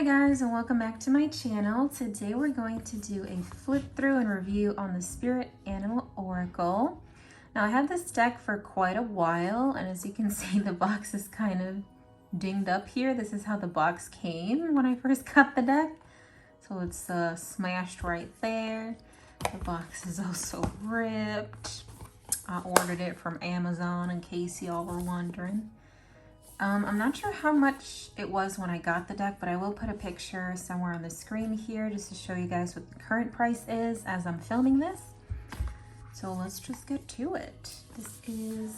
Hi guys, and welcome back to my channel. Today we're going to do a flip through and review on the Spirit Animal Oracle. Now I have this deck for quite a while, and as you can see the box is kind of dinged up here. This is how the box came when I first got the deck. So it's smashed right there. The box is also ripped. I ordered it from Amazon in case y'all were wondering. I'm not sure how much it was when I got the deck, but I will put a picture somewhere on the screen here just to show you guys what the current price is as I'm filming this. So let's just get to it. This is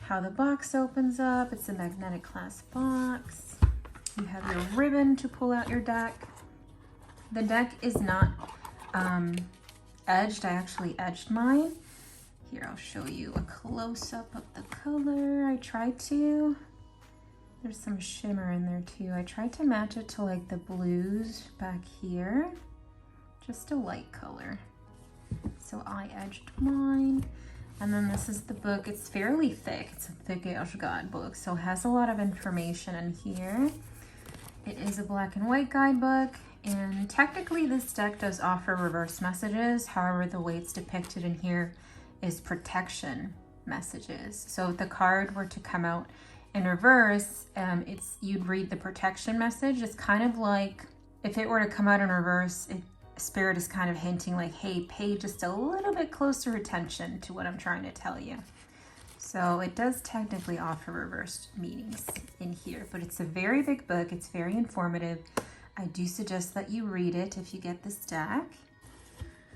how the box opens up. It's a magnetic glass box. You have your ribbon to pull out your deck. The deck is not edged. I actually edged mine. Here, I'll show you a close-up of the color. I tried to. There's some shimmer in there too. I tried to match it to like the blues back here. Just a light color. So I edged mine. And then this is the book. It's fairly thick. It's a thick-ish guidebook. So it has a lot of information in here. It is a black and white guidebook. And technically this deck does offer reverse messages. However, the way it's depicted in here is protection messages. So if the card were to come out in reverse, you'd read the protection message. It's kind of like if it were to come out in reverse, Spirit is kind of hinting like, hey, pay just a little bit closer attention to what I'm trying to tell you. So it does technically offer reversed meanings in here, but it's a very big book. It's very informative. I do suggest that you read it if you get this deck.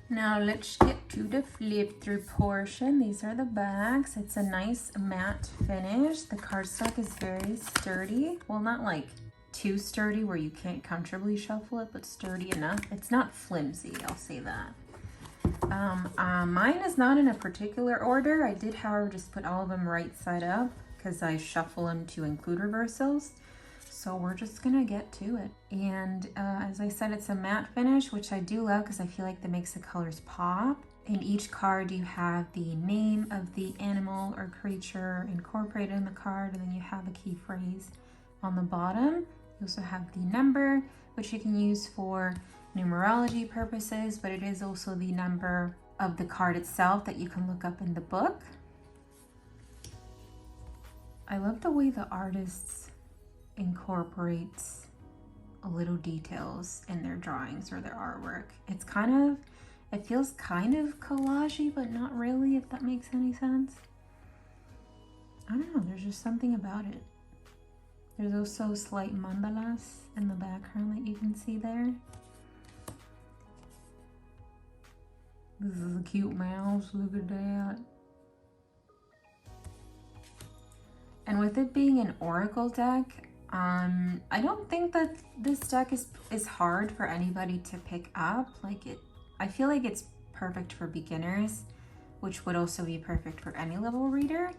Now let's get to the flip through portion. These are the backs. It's a nice matte finish. The cardstock is very sturdy. Well, not like too sturdy where you can't comfortably shuffle it, but sturdy enough. It's not flimsy, I'll say that. Mine is not in a particular order. I did, however, just put all of them right side up because I shuffle them to include reversals. So we're just gonna get to it. And as I said, it's a matte finish, which I do love because I feel like that makes the colors pop. In each card, you have the name of the animal or creature incorporated in the card, and then you have a key phrase on the bottom. You also have the number, which you can use for numerology purposes, but it is also the number of the card itself that you can look up in the book. I love the way the artists incorporates little details in their drawings or their artwork. It's kind of, it feels kind of collage-y, but not really, if that makes any sense. I don't know, there's just something about it. There's also slight mandalas in the background that you can see there. This is a cute mouse, look at that. And with it being an oracle deck, I don't think that this deck is hard for anybody to pick up. I feel like it's perfect for beginners, which would also be perfect for any level reader.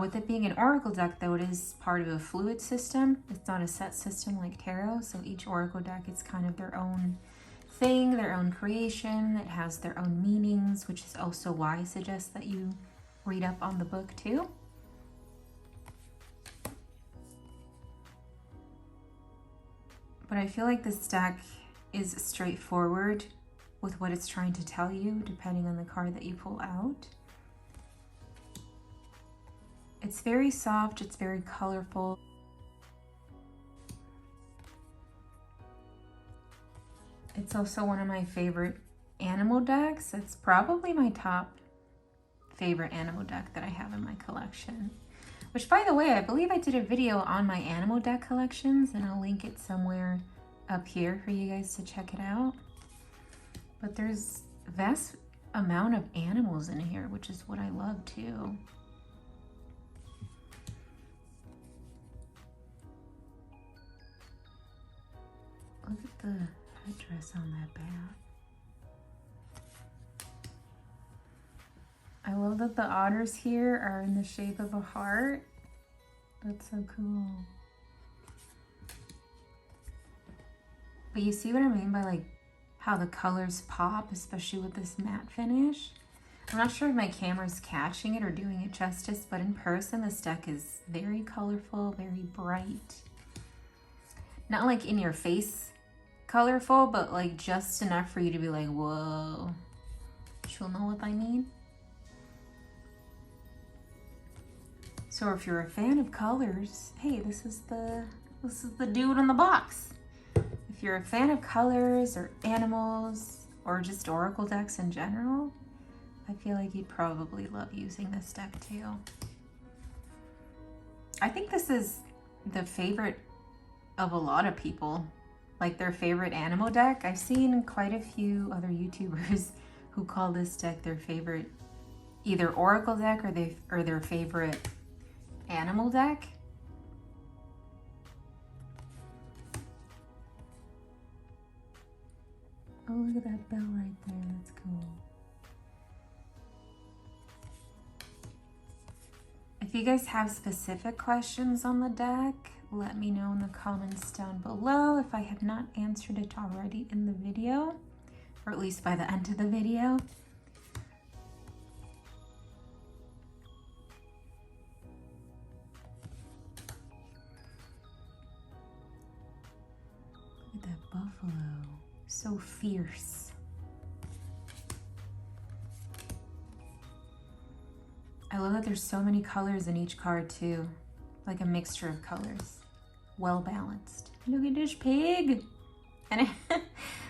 With it being an oracle deck, though, it is part of a fluid system. It's not a set system like tarot, so each oracle deck is kind of their own thing, their own creation. It has their own meanings, which is also why I suggest that you read up on the book too. But I feel like this deck is straightforward with what it's trying to tell you, depending on the card that you pull out. It's very soft, it's very colorful. It's also one of my favorite animal decks. It's probably my top favorite animal deck that I have in my collection. Which, by the way, I believe I did a video on my animal deck collections, and I'll link it somewhere up here for you guys to check it out. But there's a vast amount of animals in here, which is what I love too. Look at the headdress on that bat. I love that the otters here are in the shape of a heart. That's so cool. But you see what I mean by like how the colors pop, especially with this matte finish? I'm not sure if my camera's catching it or doing it justice, but in person this deck is very colorful, very bright. Not like in your face colorful, but like just enough for you to be like, whoa. She'll know what I mean. So if you're a fan of colors, hey, this is the dude in the box. If you're a fan of colors or animals or just oracle decks in general, I feel like you'd probably love using this deck too. I think this is the favorite of a lot of people, like their favorite animal deck. I've seen quite a few other YouTubers who call this deck their favorite either oracle deck or their favorite animal deck. Oh, look at that bell right there. That's cool. If you guys have specific questions on the deck, let me know in the comments down below if I have not answered it already in the video, or at least by the end of the video. Look at that buffalo, so fierce. I love that there's so many colors in each card too, like a mixture of colors, well balanced. Look at this pig, and it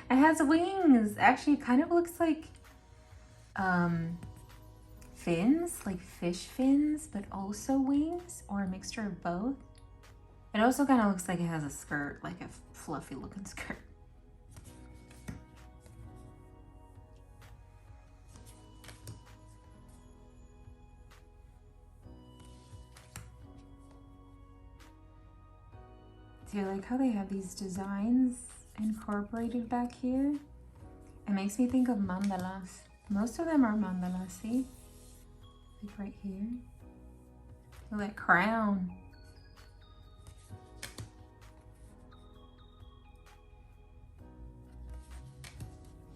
has wings. Actually, it kind of looks like fins, like fish fins, but also wings, or a mixture of both. It also kind of looks like it has a skirt, like a fluffy looking skirt. Do you like how they have these designs incorporated back here? It makes me think of mandalas. Most of them are mandalas, see? Like right here. Look at that crown.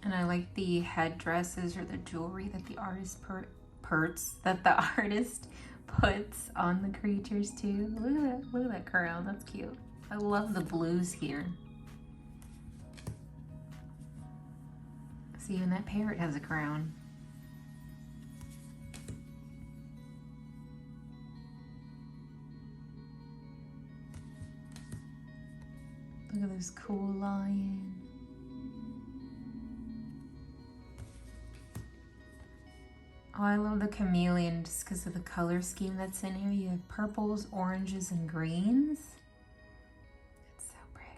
And I like the headdresses or the jewelry that the artist puts on the creatures too. Look at that crown, that's cute. I love the blues here. See, even that parrot has a crown. Look at this cool lion. Oh, I love the chameleon just because of the color scheme that's in here. You have purples, oranges, and greens. It's so pretty.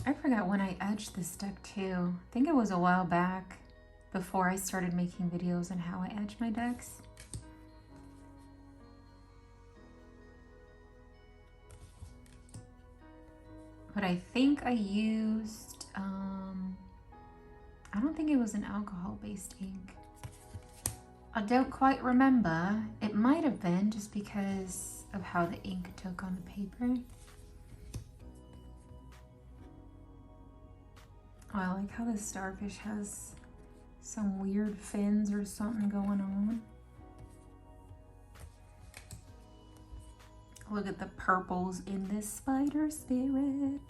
I forgot when I edged this deck too. I think it was a while back before I started making videos on how I edge my decks. But I think I used, I don't think it was an alcohol-based ink. I don't quite remember. It might have been just because of how the ink took on the paper. Oh, I like how the starfish has some weird fins or something going on. Look at the purples in this spider spirit.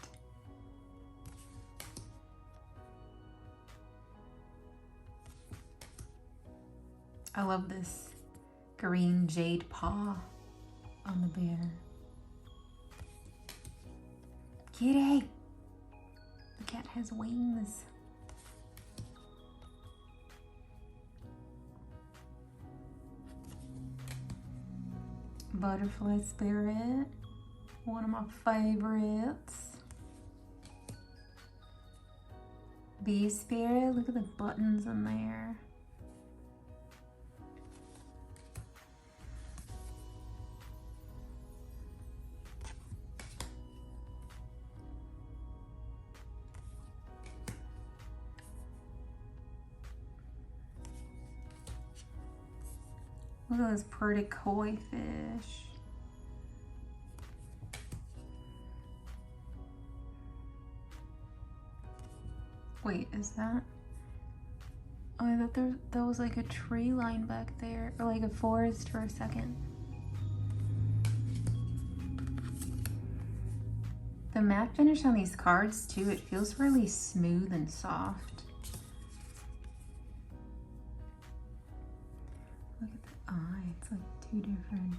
I love this green jade paw on the bear. Kitty! The cat has wings. Butterfly spirit, one of my favorites. Bee spirit, look at the buttons in there. Look at this pretty koi fish. Wait, is that? Oh, I thought that was like a tree line back there, or like a forest for a second. The matte finish on these cards too, it feels really smooth and soft. Look at the eye, it's like two different.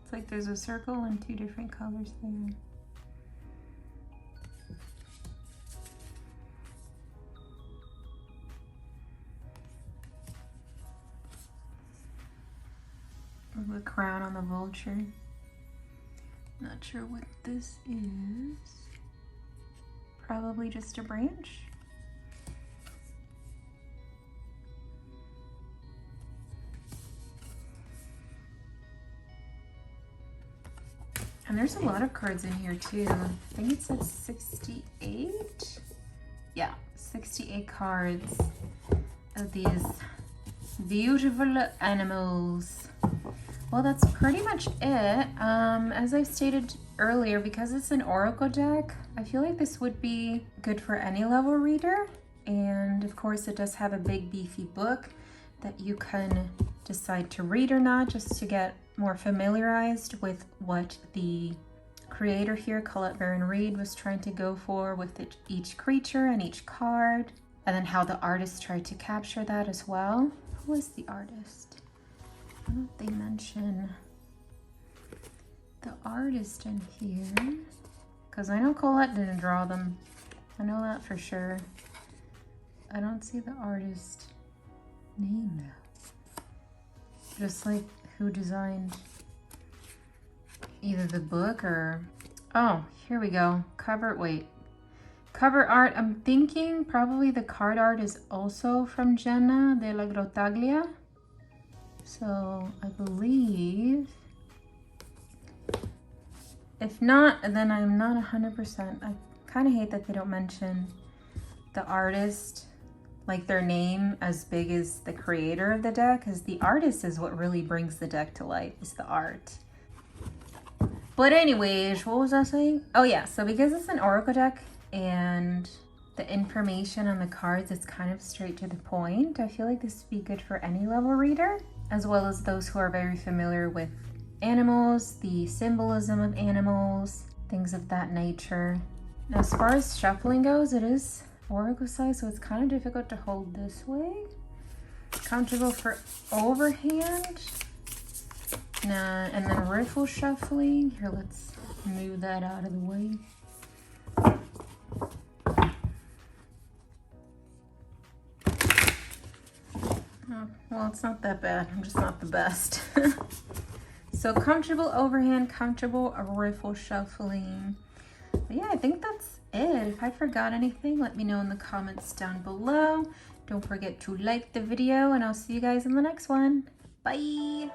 It's like there's a circle and two different colors there. The crown on the vulture. Not sure what this is. Probably just a branch. And there's a lot of cards in here too. I think it says 68. Yeah, 68 cards of these beautiful animals. Well, that's pretty much it. As I've stated earlier, because it's an oracle deck, I feel like this would be good for any level reader. And of course, it does have a big beefy book that you can decide to read or not, just to get more familiarized with what the creator here, Colette Baron Reed, was trying to go for with each creature and each card. And then how the artist tried to capture that as well. Who was the artist? Why don't they mention the artist in here? Because I know Colette didn't draw them. I know that for sure. I don't see the artist name though. Just like who designed either the book or... Oh, here we go. Cover art. I'm thinking probably the card art is also from Jenna de la Grottaglia. So I believe, if not, then I'm not 100%. I kind of hate that they don't mention the artist, like their name as big as the creator of the deck, because the artist is what really brings the deck to life, is the art. But anyways, what was I saying? Oh yeah, so because it's an oracle deck and the information on the cards is kind of straight to the point, I feel like this would be good for any level reader, as well as those who are very familiar with animals, the symbolism of animals, things of that nature. Now, as far as shuffling goes, it is oracle size, so it's kind of difficult to hold this way. Comfortable for overhand. Nah, and then riffle shuffling. Here, let's move that out of the way. Oh, well, it's not that bad. I'm just not the best. So comfortable overhand, comfortable riffle shuffling. But yeah, I think that's it. If I forgot anything, let me know in the comments down below. Don't forget to like the video, and I'll see you guys in the next one. Bye!